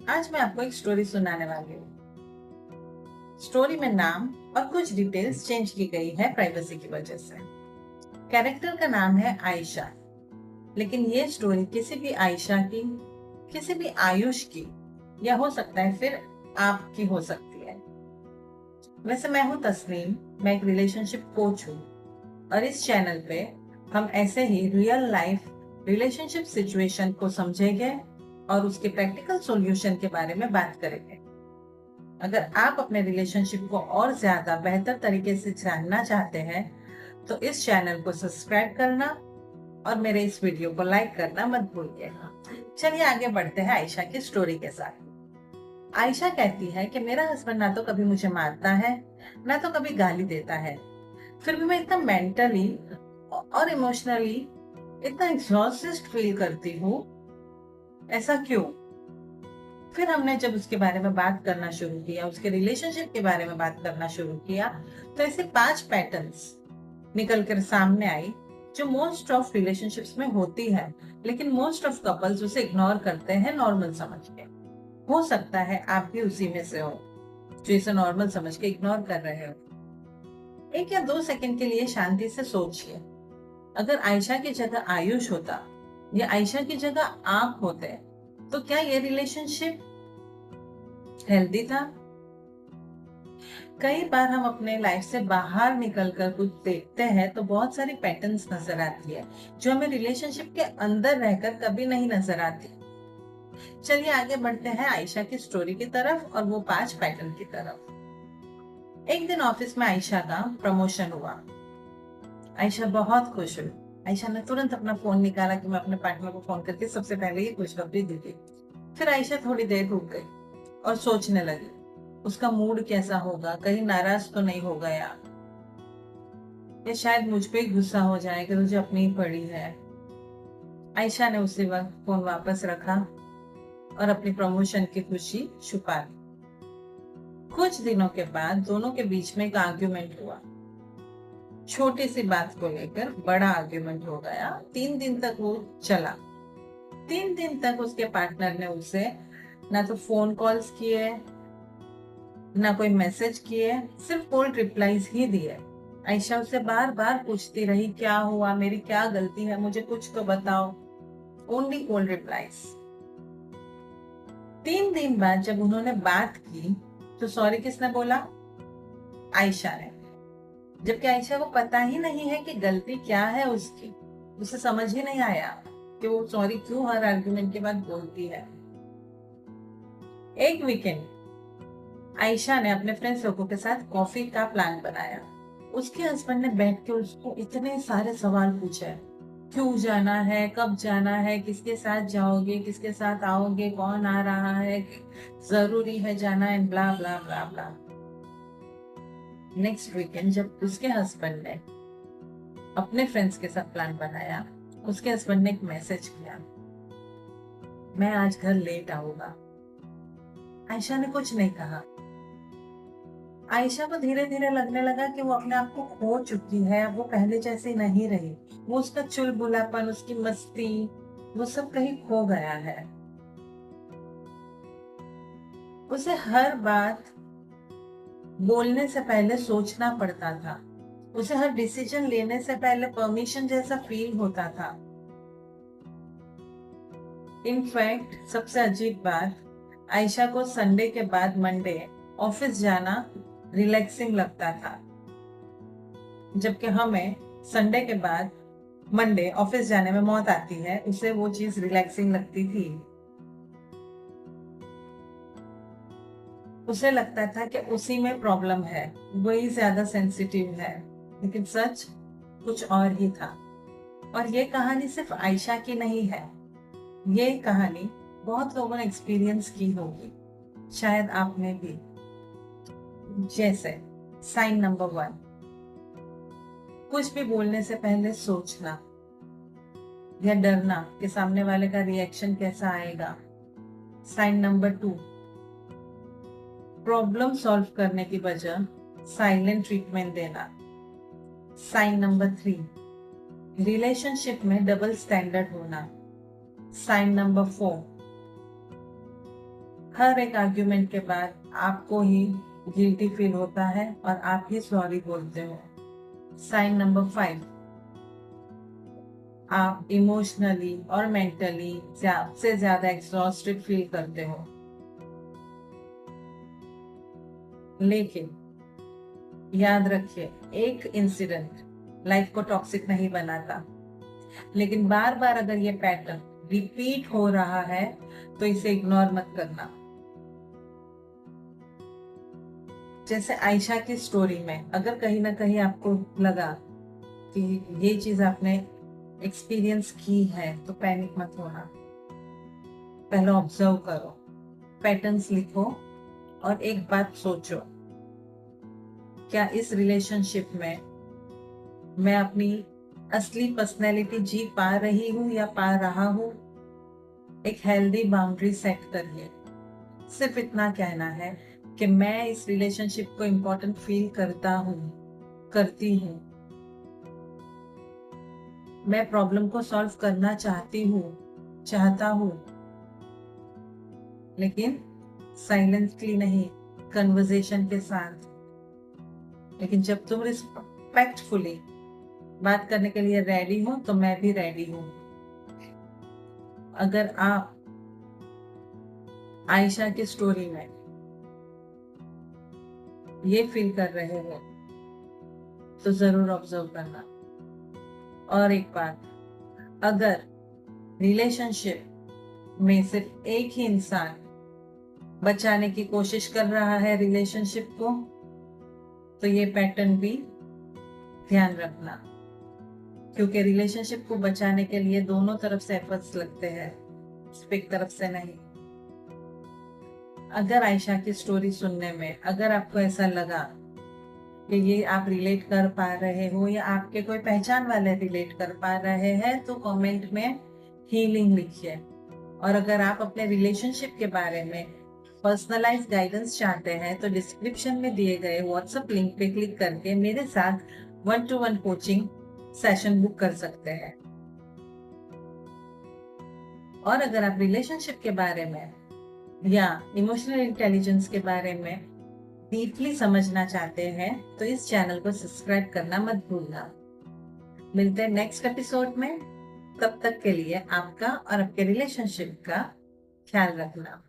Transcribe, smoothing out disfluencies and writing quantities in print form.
आज मैं आपको एक स्टोरी सुनाने वाली हूँ। स्टोरी में नाम और कुछ डिटेल्स चेंज की गई है प्राइवेसी की वजह से। कैरेक्टर का नाम है आयशा, लेकिन ये स्टोरी किसी भी आयशा की, किसी भी आयुष की, या हो सकता है फिर आपकी हो सकती है। वैसे मैं हूँ तस्नीम, मैं एक रिलेशनशिप कोच हूँ और इस चैनल पे हम ऐसे ही रियल लाइफ रिलेशनशिप सिचुएशन को समझेंगे और उसके प्रैक्टिकल सॉल्यूशन के बारे में बात करेंगे। अगर आप अपने रिलेशनशिप को और ज्यादा बेहतर तरीके से जानना चाहते हैं तो इस चैनल को सब्सक्राइब करना और मेरे इस वीडियो को लाइक करना मत भूलिएगा। चलिए आगे बढ़ते हैं आयशा की स्टोरी के साथ। आयशा कहती है कि मेरा हस्बैंड ना तो कभी मुझे मारता है, ना तो कभी गाली देता है, फिर भी मैं इतना मेंटली और इमोशनली इतना एग्जॉस्टेड फील करती हूँ। ऐसा क्यों? फिर हमने जब उसके बारे में बात करना शुरू किया, उसके रिलेशनशिप के बारे में बात करना शुरू किया, तो ऐसे 5 पैटर्न्स निकल कर सामने आई जो मोस्ट ऑफ रिलेशनशिप्स में होती है, लेकिन मोस्ट ऑफ कपल्स उसे इग्नोर करते हैं नॉर्मल समझ के। हो सकता है आप भी उसी में से हो जो इसे नॉर्मल समझ के इग्नोर कर रहे हो। 1 या 2 सेकंड के लिए शांति से सोचिए, अगर आयशा की जगह आयुष होता या आयशा की जगह आप होते तो क्या ये रिलेशनशिप हेल्दी था? कई बार हम अपने लाइफ से बाहर निकलकर कुछ देखते हैं तो बहुत सारी पैटर्न्स नजर आती है जो हमें रिलेशनशिप के अंदर रहकर कभी नहीं नजर आती। चलिए आगे बढ़ते हैं आयशा की स्टोरी की तरफ और वो 5 पैटर्न की तरफ। एक दिन ऑफिस में आयशा का प्रमोशन हुआ। आयशा बहुत खुश हुई। आयशा ने तुरंत अपना फोन निकाला कि मैं अपने पार्टनर को फोन करके सबसे पहले ये खुशखबरी दी थी। फिर आयशा थोड़ी देर रुक गई और सोचने लगी, उसका मूड कैसा होगा, कहीं नाराज तो नहीं हो गया, या शायद मुझ पे ही गुस्सा हो जाए कि तुझे अपनी ही पड़ी है। आयशा ने उसी वक्त फोन वापस रखा और अपनी प्रमोशन की खुशी छुपा ली। कुछ दिनों के बाद दोनों के बीच में एक आर्ग्यूमेंट हुआ। छोटी सी बात को लेकर बड़ा आर्ग्यूमेंट हो गया। 3 दिन तक वो चला। 3 दिन तक उसके पार्टनर ने उसे ना तो फोन कॉल्स किए, ना कोई मैसेज किए, सिर्फ कोल्ड रिप्लाईज ही दिए। आयशा उससे बार बार पूछती रही, क्या हुआ, मेरी क्या गलती है, मुझे कुछ तो बताओ। Only cold replies. 3 दिन बाद जब उन्होंने बात की तो सॉरी किसने बोला? आयशा ने। जबकि आयशा को पता ही नहीं है कि गलती क्या है उसकी। उसे समझ ही नहीं आया कि वो सॉरी क्यों हर आर्गुमेंट के बाद बोलती है। एक वीकेंड आयशा ने अपने फ्रेंड्स लोगों के साथ कॉफी का प्लान बनाया। उसके हस्बैंड ने बैठ के उसको इतने सारे सवाल पूछे, क्यों जाना है, कब जाना है, किसके साथ जाओगे, किसके साथ आओगे, कौन आ रहा है, जरूरी है जाना, and blah blah blah blah. Next weekend जब उसके हस्बैंड ने अपने फ्रेंड्स के साथ प्लान बनाया, उसके हस्बैंड ने एक मैसेज किया, मैं आज घर लेट आऊंगा। आयशा ने कुछ नहीं कहा। आयशा को धीरे धीरे लगने लगा कि वो अपने आप को खो चुकी है, वो पहले जैसी नहीं रही। वो उसका चुलबुलापन, उसकी मस्ती, वो सब कहीं खो गया है। उसे हर बात बोलने से पहले सोचना पड़ता था। उसे हर डिसीजन लेने से पहले परमिशन जैसा फील होता था। इनफैक्ट सबसे अजीब बात, आयशा को संडे के बाद मंडे ऑफिस जाना रिलैक्सिंग लगता था, जबकि हमें संडे के बाद मंडे ऑफिस जाने में मौत आती है, उसे वो चीज रिलैक्सिंग लगती थी। उसे लगता था कि उसी में प्रॉब्लम है, वही ज्यादा सेंसिटिव है, लेकिन सच कुछ और ही था। और ये कहानी सिर्फ आयशा की नहीं है, ये कहानी बहुत लोगों ने एक्सपीरियंस की होगी, शायद आपने भी। जैसे साइन नंबर 1, कुछ भी बोलने से पहले सोचना या डरना कि सामने वाले का रिएक्शन कैसा आएगा। साइन नंबर 2, प्रॉब्लम सॉल्व करने की बजाय साइलेंट ट्रीटमेंट देना। साइन नंबर 3, रिलेशनशिप में डबल स्टैंडर्ड होना। साइन नंबर 4, हर एक आर्ग्यूमेंट के बाद आपको ही गिल्टी फील होता है और आप ही सॉरी बोलते हो। साइन नंबर 5, आप इमोशनली और मेंटली से ज्यादा एग्जॉस्टेड फील करते हो। लेकिन याद रखिए, एक इंसिडेंट लाइफ को टॉक्सिक नहीं बनाता, लेकिन बार बार अगर ये पैटर्न रिपीट हो रहा है तो इसे इग्नोर मत करना। जैसे आयशा की स्टोरी में अगर कहीं ना कहीं आपको लगा कि ये चीज आपने एक्सपीरियंस की है तो पैनिक मत होना। पहले ऑब्जर्व करो, पैटर्न्स लिखो और एक बात सोचो, क्या इस रिलेशनशिप में मैं अपनी असली पर्सनैलिटी जी पा रही हूँ या पा रहा हूँ। एक हेल्दी बाउंड्री सेट करिए। सिर्फ इतना कहना है कि मैं इस रिलेशनशिप को इम्पोर्टेंट फील करता हूँ, करती हूँ, मैं प्रॉब्लम को सॉल्व करना चाहता हूँ, लेकिन साइलेंटली नहीं, कन्वर्सेशन के साथ। लेकिन जब तुम रिस्पेक्टफुली बात करने के लिए रेडी हो तो मैं भी रेडी हूँ। अगर आप आयशा की स्टोरी में ये फील कर रहे हो तो जरूर ऑब्जर्व करना। और एक बात, अगर रिलेशनशिप में सिर्फ एक ही इंसान बचाने की कोशिश कर रहा है रिलेशनशिप को, तो ये पैटर्न भी ध्यान रखना, क्योंकि रिलेशनशिप को बचाने के लिए दोनों तरफ से एफर्ट्स लगते हैं, सिर्फ एक तरफ से नहीं। अगर आयशा की स्टोरी सुनने में अगर आपको ऐसा लगा कि ये आप रिलेट कर पा रहे हो या आपके कोई पहचान वाले रिलेट कर पा रहे हैं तो कमेंट में हीलिंग लिखिए। और अगर आप अपने रिलेशनशिप के बारे में पर्सनलाइज गाइडेंस चाहते हैं तो डिस्क्रिप्शन में दिए गए व्हाट्सएप लिंक पे क्लिक करके मेरे साथ 1-to-1 कोचिंग सेशन बुक कर सकते हैं। और अगर आप रिलेशनशिप के बारे में या इमोशनल इंटेलिजेंस के बारे में डीपली समझना चाहते हैं तो इस चैनल को सब्सक्राइब करना मत भूलना। मिलते हैं नेक्स्ट एपिसोड में। तब तक के लिए आपका और आपके रिलेशनशिप का ख्याल रखना।